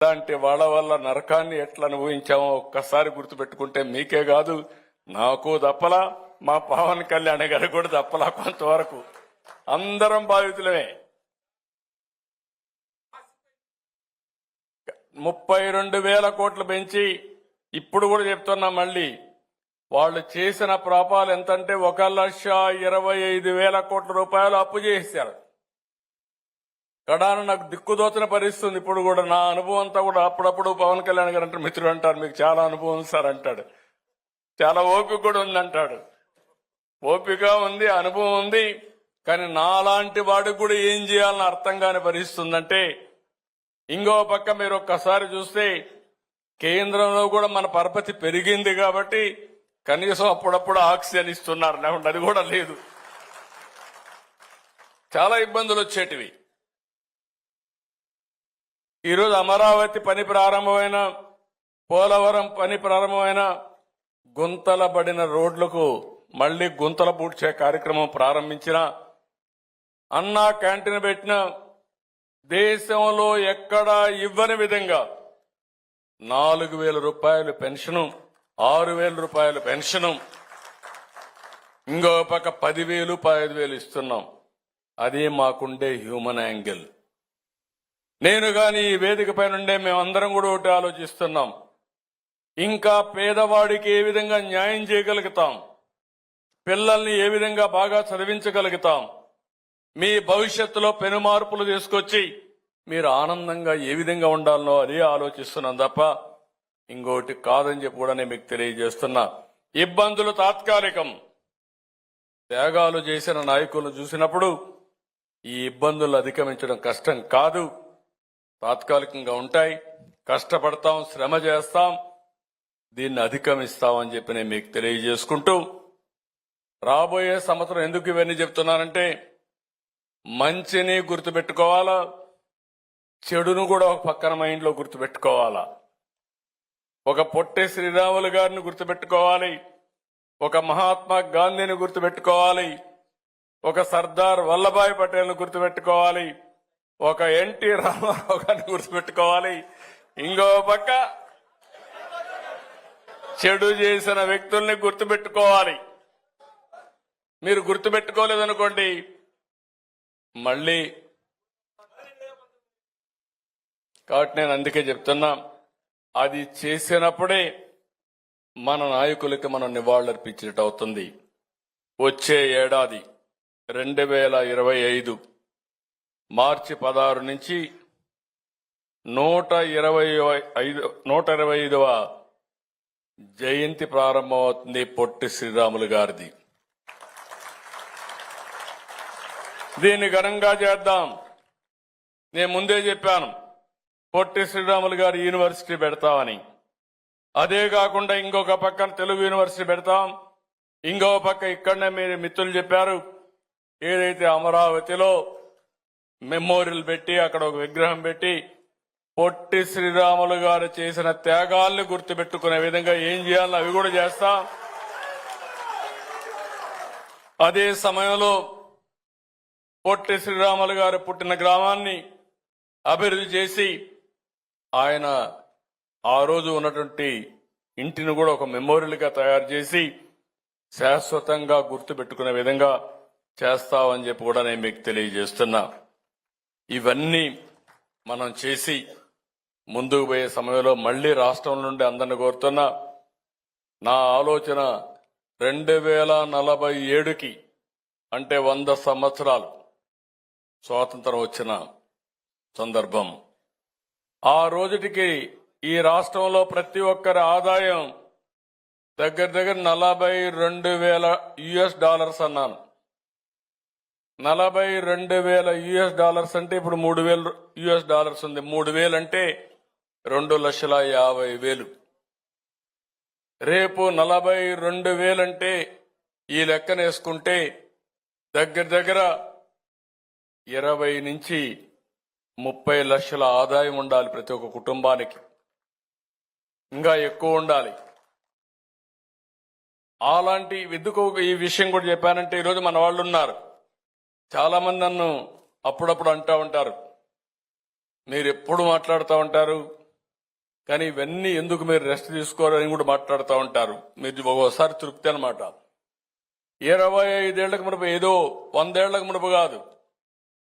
ఇలాంటి వాళ్ళ వల్ల నరకాన్ని ఎట్లా అనుభవించామో ఒక్కసారి గుర్తుపెట్టుకుంటే మీకే కాదు నాకు తప్పలా, మా పవన్ కళ్యాణ్ గారు కూడా తప్పలా. కొంతవరకు అందరం బాధితులమే. 32,000 కోట్లు పెంచి ఇప్పుడు కూడా చెప్తున్నా, మళ్ళీ వాళ్ళు చేసిన పాపాలు ఎంతంటే 1,25,000 కోట్ల రూపాయలు అప్పు చేశారు. కడాన నాకు దిక్కుదోచిన పరిస్థితుంది. ఇప్పుడు కూడా నా అనుభవం అంతా కూడా అప్పుడప్పుడు పవన్ కళ్యాణ్ గారు అంటారు, మిత్రుడు అంటారు, మీకు చాలా అనుభవం సార్ అంటాడు, చాలా ఓపిక కూడా ఉంది అంటాడు. ఓపిక ఉంది, అనుభవం ఉంది, కానీ నాలాంటి వాడికి కూడా ఏం చేయాలని అర్థం కాని పరిస్థితుందంటే, ఇంకో పక్క మీరు ఒక్కసారి చూస్తే కేంద్రంలో కూడా మన పరపతి పెరిగింది కాబట్టి కనీసం అప్పుడప్పుడు ఆక్సిజన్ ఇస్తున్నారు, లేకుంటే అది కూడా లేదు. చాలా ఇబ్బందులు వచ్చేటివి. ఈరోజు అమరావతి పని ప్రారంభమైన, పోలవరం పని ప్రారంభమైన, గుంతల పడిన రోడ్లకు మళ్లీ గుంతల పూడ్చే కార్యక్రమం ప్రారంభించిన, అన్నా క్యాంటీన్ పెట్టిన, దేశంలో ఎక్కడా ఇవ్వని విధంగా 4,000 రూపాయలు పెన్షను, 6,000 రూపాయలు పెన్షను, ఇంకో పక్క 10,000, 15,000 ఇస్తున్నాం. అది మాకుండే హ్యూమన్ యాంగిల్. నేను గాని ఈ వేదిక పై నుండే మేమందరం కూడా ఒకటి ఆలోచిస్తున్నాం, ఇంకా పేదవాడికి ఏ విధంగా న్యాయం చేయగలుగుతాం, పిల్లల్ని ఏ విధంగా బాగా చదివించగలుగుతాం, మీ భవిష్యత్తులో పెను మార్పులు తీసుకొచ్చి మీరు ఆనందంగా ఏ విధంగా ఉండాలనో అదే ఆలోచిస్తున్నాం తప్ప ఇంకోటి కాదని చెప్పి కూడా నేను మీకు తెలియజేస్తున్నా. ఇబ్బందులు తాత్కాలికం. త్యాగాలు చేసిన నాయకులను చూసినప్పుడు ఈ ఇబ్బందులు అధిగమించడం కష్టం కాదు, తాత్కాలికంగా ఉంటాయి. కష్టపడతాం, శ్రమ చేస్తాం, దీన్ని అధిగమిస్తామని చెప్పి నేను మీకు తెలియజేసుకుంటూ, రాబోయే సంవత్సరం ఎందుకు ఇవన్నీ చెప్తున్నానంటే, మంచిని గుర్తుపెట్టుకోవాలా, చెడును కూడా ఒక పక్కన మైండ్లో గుర్తుపెట్టుకోవాలా. ఒక పొట్టి శ్రీరాములు గారిని గుర్తుపెట్టుకోవాలి, ఒక మహాత్మా గాంధీని గుర్తుపెట్టుకోవాలి, ఒక సర్దార్ వల్లభాయ్ పటేల్ను గుర్తుపెట్టుకోవాలి, ఒక ఎన్టీ రామారావు గారిని గుర్తుపెట్టుకోవాలి, ఇంకో పక్క చెడు చేసిన వ్యక్తుల్ని గుర్తుపెట్టుకోవాలి. మీరు గుర్తుపెట్టుకోలేదనుకోండి, మళ్ళీ కాబట్టి నేను అందుకే చెప్తున్నా, అది చేసినప్పుడే మన నాయకులకి మనం నివాళులర్పించినట్టు అవుతుంది. వచ్చే ఏడాది 2025 మార్చి 16 నుంచి 125వ జయంతి ప్రారంభమవుతుంది పొట్టి శ్రీరాములు గారిది. దీన్ని ఘనంగా చేద్దాం. నేను ముందే చెప్పాను, పొట్టి శ్రీరాములు గారి యూనివర్సిటీ పెడతామని. అదే కాకుండా ఇంకొక పక్కన తెలుగు యూనివర్సిటీ పెడతాం, ఇంకో పక్క ఇక్కడనే మీరు మిత్రులు చెప్పారు, ఏదైతే అమరావతిలో మెమోరియల్ పెట్టి అక్కడ ఒక విగ్రహం పెట్టి పొట్టి శ్రీరాములు గారు చేసిన త్యాగాల్ని గుర్తుపెట్టుకునే విధంగా ఏం చేయాలో అవి కూడా చేస్తాం. అదే సమయంలో పొట్టి శ్రీరాములు గారు పుట్టిన గ్రామాన్ని అభివృద్ధి చేసి ఆయన ఆ రోజు ఉన్నటువంటి ఇంటిని కూడా ఒక మెమోరియల్గా తయారు చేసి శాశ్వతంగా గుర్తుపెట్టుకునే విధంగా చేస్తామని చెప్పి కూడా నేను మీకు తెలియజేస్తున్నా. ఇవన్నీ మనం చేసి ముందుకు పోయే సమయంలో మళ్లీ రాష్ట్రం నుండి అందరిని కోరుతున్నా, నా ఆలోచన 2047కి అంటే 100 సంవత్సరాలు స్వాతంత్రం వచ్చిన సందర్భం. ఆ రోజుటికి ఈ రాష్ట్రంలో ప్రతి ఒక్కరి ఆదాయం దగ్గర $42,000 అన్నాను. $42,000 అంటే ఇప్పుడు $3,000 ఉంది. 3,000 అంటే 2,50,000. రేపు 42,000 అంటే ఈ లెక్కన వేసుకుంటే దగ్గర 20 నుంచి 30 లక్షల ఆదాయం ఉండాలి ప్రతి ఒక్క కుటుంబానికి, ఇంకా ఎక్కువ ఉండాలి. అలాంటి ఎందుకు ఈ విషయం కూడా చెప్పానంటే, ఈరోజు మన వాళ్ళు ఉన్నారు, చాలా మంది నన్ను అప్పుడప్పుడు అంటూ ఉంటారు, మీరు ఎప్పుడు మాట్లాడుతూ ఉంటారు, కానీ ఇవన్నీ ఎందుకు మీరు రెస్ట్ తీసుకోరని కూడా మాట్లాడుతూ ఉంటారు. మీరు ఒకసారి తృప్తి అనమాట. 25 ఏళ్లకు మునుపు, ఏదో 100 ఏళ్లకు మునుపు కాదు,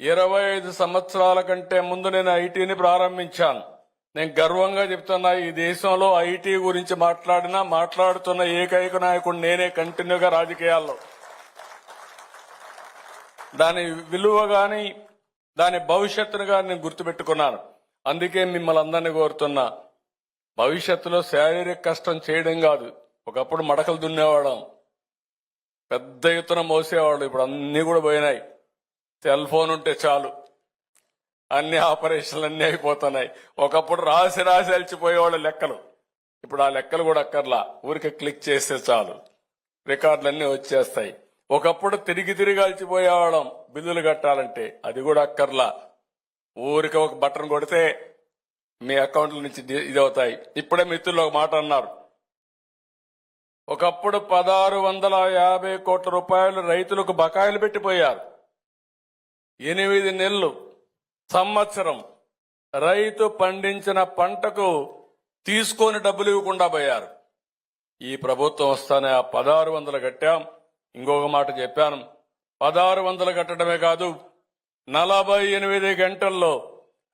25 సంవత్సరాల కంటే ముందు నేను ఐటీని ప్రారంభించాను. నేను గర్వంగా చెప్తున్నా, ఈ దేశంలో ఐటీ గురించి మాట్లాడుతున్న ఏకైక నాయకుడు నేనే కంటిన్యూగా రాజకీయాల్లో. దాని విలువ గాని దాని భవిష్యత్తును గాని నేను గుర్తుపెట్టుకున్నాను. అందుకే మిమ్మల్ని అందరినీ కోరుతున్నా, భవిష్యత్తులో శారీరక కష్టం చేయడం కాదు. ఒకప్పుడు మడకలు దున్నేవాళ్ళం, పెద్ద ఎత్తున మోసేవాళ్ళు. ఇప్పుడు అన్ని కూడా పోయినాయి. సెల్ ఫోన్ ఉంటే చాలు, అన్ని ఆపరేషన్లు అన్ని అయిపోతున్నాయి. ఒకప్పుడు రాసి అలిచిపోయేవాళ్ళు లెక్కలు. ఇప్పుడు ఆ లెక్కలు కూడా అక్కర్లా, ఊరికే క్లిక్ చేస్తే చాలు, రికార్డులన్నీ వచ్చేస్తాయి. ఒకప్పుడు తిరిగి అలిచిపోయేవాళ్ళం బిల్లులు కట్టాలంటే, అది కూడా అక్కర్లా, ఊరికే ఒక బటన్ కొడితే మీ అకౌంట్ల నుంచి ఇది అవుతాయి. ఇప్పుడే మిత్రులు ఒక మాట అన్నారు, ఒకప్పుడు 1650 కోట్ల రూపాయలు రైతులకు బకాయిలు పెట్టిపోయారు. 8 నెలలు, సంవత్సరం రైతు పండించిన పంటకు తీసుకొని డబ్బులు ఇవ్వకుండా పోయారు. ఈ ప్రభుత్వం వస్తానే ఆ 1600 కట్టాం. ఇంకొక మాట చెప్పాను, 1600 కట్టడమే కాదు, 48 గంటల్లో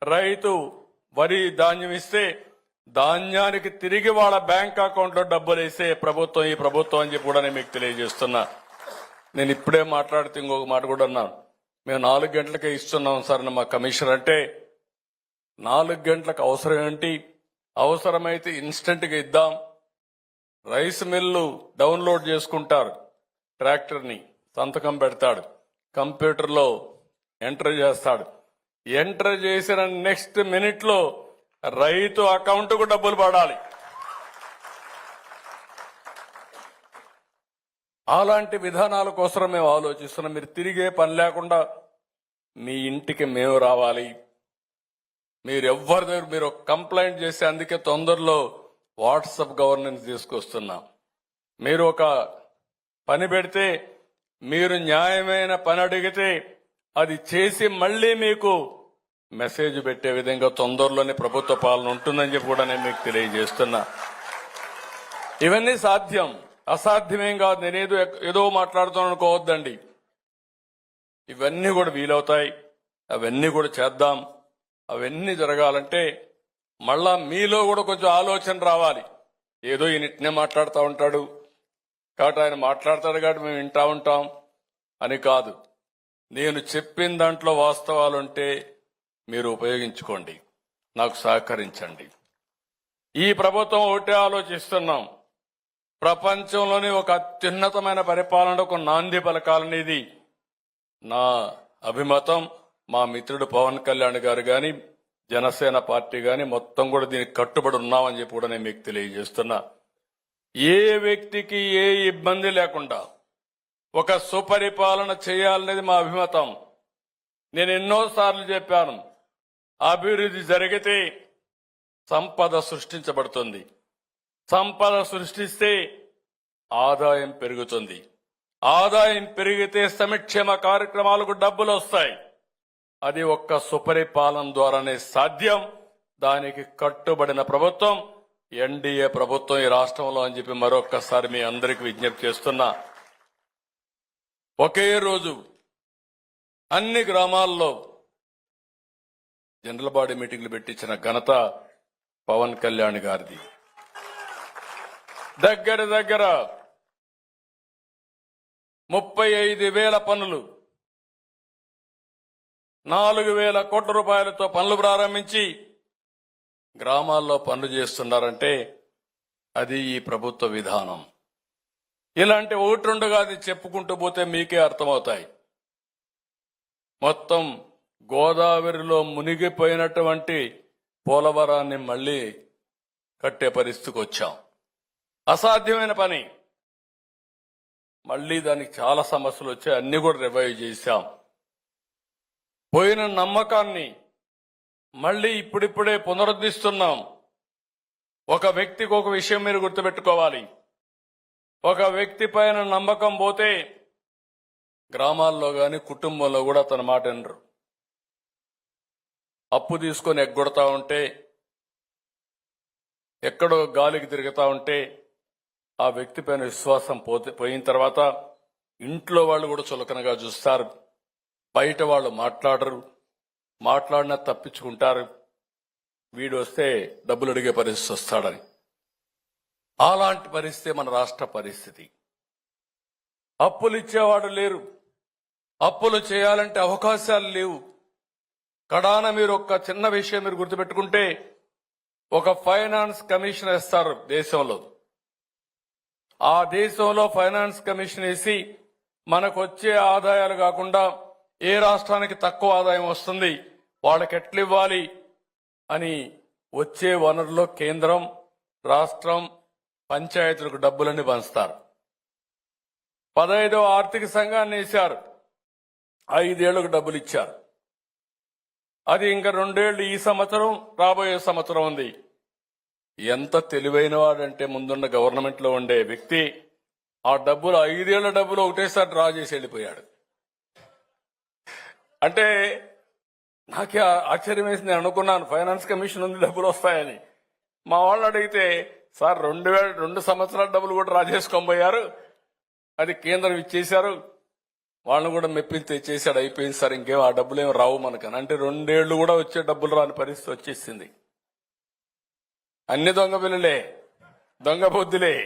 రైతు వరి ధాన్యం ఇస్తే ధాన్యానికి తిరిగి వాళ్ళ బ్యాంక్ అకౌంట్ లో డబ్బులు వేసే ప్రభుత్వం ఈ ప్రభుత్వం అని చెప్పి కూడా నేను మీకు తెలియజేస్తున్నా. నేను ఇప్పుడే మాట్లాడితే ఇంకొక మాట కూడా అన్నాను, మేము 4 గంటలకే ఇస్తున్నాం సార్ మా కమిషనర్ అంటే, 4 గంటలకు అవసరం ఏంటి? అవసరమైతే ఇన్స్టెంట్ గా ఇద్దాం. రైస్ మిల్లు డౌన్లోడ్ చేసుకుంటారు, ట్రాక్టర్ని సంతకం పెడతాడు, కంప్యూటర్లో ఎంటర్ చేస్తాడు. ఎంటర్ చేసిన నెక్స్ట్ మినిట్ లో రైతు అకౌంట్ కు డబ్బులు పడాలి. అలాంటి విధానాల కోసం మేము ఆలోచిస్తున్నాం. మీరు తిరిగే పని లేకుండా మీ ఇంటికి మేము రావాలి. మీరు ఎవ్వరి దగ్గర మీరు కంప్లైంట్ చేసి, అందుకే తొందరలో వాట్సాప్ గవర్నెన్స్ తీసుకొస్తున్నాం. మీరు ఒక పని పెడితే, మీరు న్యాయమైన పని అడిగితే అది చేసి మళ్లీ మీకు మెసేజ్ పెట్టే విధంగా తొందరలోనే ప్రభుత్వ పాలన ఉంటుందని చెప్పి కూడా నేను మీకు తెలియజేస్తున్నా. ఇవన్నీ సాధ్యం, అసాధ్యమేం కాదు. నేనేదో ఏదో మాట్లాడుతాను అనుకోవద్దండి. ఇవన్నీ కూడా వీలవుతాయి, అవన్నీ కూడా చేద్దాం. అవన్నీ జరగాలంటే మళ్ళా మీలో కూడా కొంచెం ఆలోచన రావాలి. ఏదో ఈయననే మాట్లాడుతూ ఉంటాడు కాబట్టి ఆయన మాట్లాడతాడు కాబట్టి మేము వింటా ఉంటాం అని కాదు. నేను చెప్పిన దాంట్లో వాస్తవాలుంటే మీరు ఉపయోగించుకోండి, నాకు సహకరించండి. ఈ ప్రభుత్వం ఒకటే ఆలోచిస్తున్నాం, ప్రపంచంలోని ఒక అత్యున్నతమైన పరిపాలనకు నాంది పలకాలనేది నా అభిమతం. మా మిత్రుడు పవన్ కళ్యాణ్ గారు గాని, జనసేన పార్టీ గాని మొత్తం కూడా దీనికి కట్టుబడి ఉన్నామని చెప్పి కూడా నేను మీకు తెలియజేస్తున్నా. ఏ వ్యక్తికి ఏ ఇబ్బంది లేకుండా ఒక సుపరిపాలన చేయాలనేది మా అభిమతం. నేను ఎన్నోసార్లు చెప్పాను, అభివృద్ధి జరిగితే సంపద సృష్టించబడుతుంది, సంపద సృష్టిస్తే ఆదాయం పెరుగుతుంది, ఆదాయం పెరిగితే సంక్షేమ కార్యక్రమాలకు డబ్బులు వస్తాయి. అది ఒక్క సుపరిపాలన ద్వారానే సాధ్యం. దానికి కట్టుబడిన ప్రభుత్వం ఎన్డీఏ ప్రభుత్వం ఈ రాష్ట్రంలో అని చెప్పి మరొక్కసారి మీ అందరికీ విజ్ఞప్తి చేస్తున్నా. ఒకే రోజు అన్ని గ్రామాల్లో జనరల్ బాడీ మీటింగ్లు పెట్టించిన ఘనత పవన్ కళ్యాణ్ గారిది. దగ్గర 35,000 పనులు, 4,000 కోట్ల రూపాయలతో పనులు ప్రారంభించి గ్రామాల్లో పనులు చేస్తున్నారంటే అది ఈ ప్రభుత్వ విధానం. ఇలాంటి 1-2 కాదు చెప్పుకుంటూ పోతే మీకే అర్థమవుతాయి. మొత్తం గోదావరిలో మునిగిపోయినటువంటి పోలవరాన్ని మళ్లీ కట్టే పరిస్థితికి వచ్చాం. అసాధ్యమైన పని. మళ్లీ దానికి చాలా సమస్యలు వచ్చాయి, అన్ని కూడా రివైవ్ చేశాం. పోయిన నమ్మకాన్ని మళ్లీ ఇప్పుడిప్పుడే పునరుద్ధరిస్తున్నాం. ఒక వ్యక్తికి ఒక విషయం మీరు గుర్తుపెట్టుకోవాలి, ఒక వ్యక్తి పైన నమ్మకం పోతే గ్రామాల్లో గాని కుటుంబంలో కూడా తన మాట వినరు. అప్పు తీసుకొని ఎగ్గొడతా ఉంటే ఎక్కడో గాలికి తిరుగుతా ఉంటే ఆ వ్యక్తి పైన విశ్వాసం పోయిన తర్వాత ఇంట్లో వాళ్ళు కూడా చులకనగా చూస్తారు, బయట వాళ్ళు మాట్లాడరు, మాట్లాడినా తప్పించుకుంటారు, వీడు వస్తే డబ్బులు అడిగే పరిస్థితి వస్తాడని. అలాంటి పరిస్థితి మన రాష్ట్ర పరిస్థితి. అప్పులు ఇచ్చేవాడు లేరు, అప్పులు చేయాలంటే అవకాశాలు లేవు. కడాన మీరు ఒక చిన్న విషయం మీరు గుర్తుపెట్టుకుంటే, ఒక ఫైనాన్స్ కమిషన్ వేస్తారు దేశంలో. ఆ దేశంలో ఫైనాన్స్ కమిషన్ వేసి మనకు వచ్చే ఆదాయాలు కాకుండా ఏ రాష్ట్రానికి తక్కువ ఆదాయం వస్తుంది, వాళ్ళకి ఎట్లు ఇవ్వాలి అని వచ్చే వనరులో కేంద్రం, రాష్ట్రం, పంచాయతీలకు డబ్బులన్నీ పంచుతారు. 15వ ఆర్థిక సంఘాన్ని వేశారు, 5 ఏళ్లకు డబ్బులు ఇచ్చారు. అది ఇంకా 2 ఏళ్లు ఈ సంవత్సరం, రాబోయే సంవత్సరం ఉంది. ఎంత తెలివైన వాడంటే ముందున్న గవర్నమెంట్ లో ఉండే వ్యక్తి ఆ డబ్బులు 5 ఏళ్ల డబ్బులు ఒకటేసారి డ్రా చేసి వెళ్ళిపోయాడు. అంటే నాకే ఆశ్చర్యం వేసింది. నేను అనుకున్నాను ఫైనాన్స్ కమిషన్ ఉంది, డబ్బులు వస్తాయని. మా వాళ్ళు అడిగితే, సార్ 2 సంవత్సరాల డబ్బులు కూడా డ్రా చేసుకొని పోయారు, అది కేంద్రం ఇచ్చేశారు, వాళ్ళని కూడా మెప్పిలు తెచ్చేసాడు, అయిపోయింది సార్, ఇంకేం ఆ డబ్బులు ఏమి రావు మనకని. అంటే 2 ఏళ్లు కూడా వచ్చే డబ్బులు రాని పరిస్థితి వచ్చేసింది. అన్ని దొంగ బిల్లులే, దొంగ బుద్ధులే.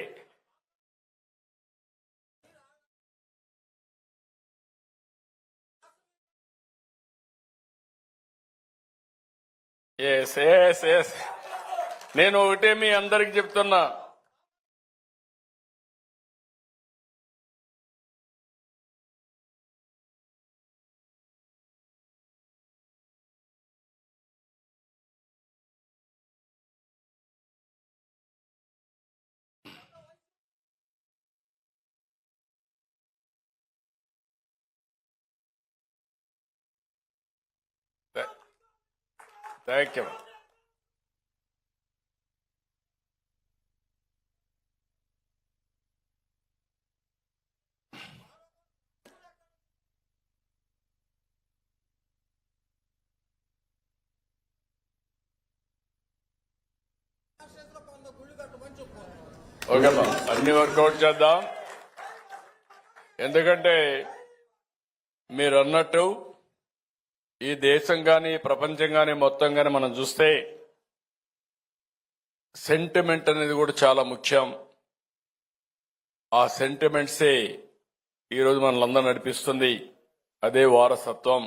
ఎస్ ఎస్ ఎస్ నేను ఒకటే మీ అందరికి చెప్తున్నా, థ్యాంక్ యూ. ఓకేమ్మా, అన్ని వర్కౌట్ చేద్దాం. ఎందుకంటే మీరు అన్నట్టు ఈ దేశం కానీ ప్రపంచం కానీ మొత్తం కానీ మనం చూస్తే సెంటిమెంట్ అనేది కూడా చాలా ముఖ్యం. ఆ సెంటిమెంట్సే ఈరోజు మనల్ని నడిపిస్తుంది. అదే వారసత్వం.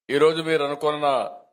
ఈరోజు మీరు అనుకున్న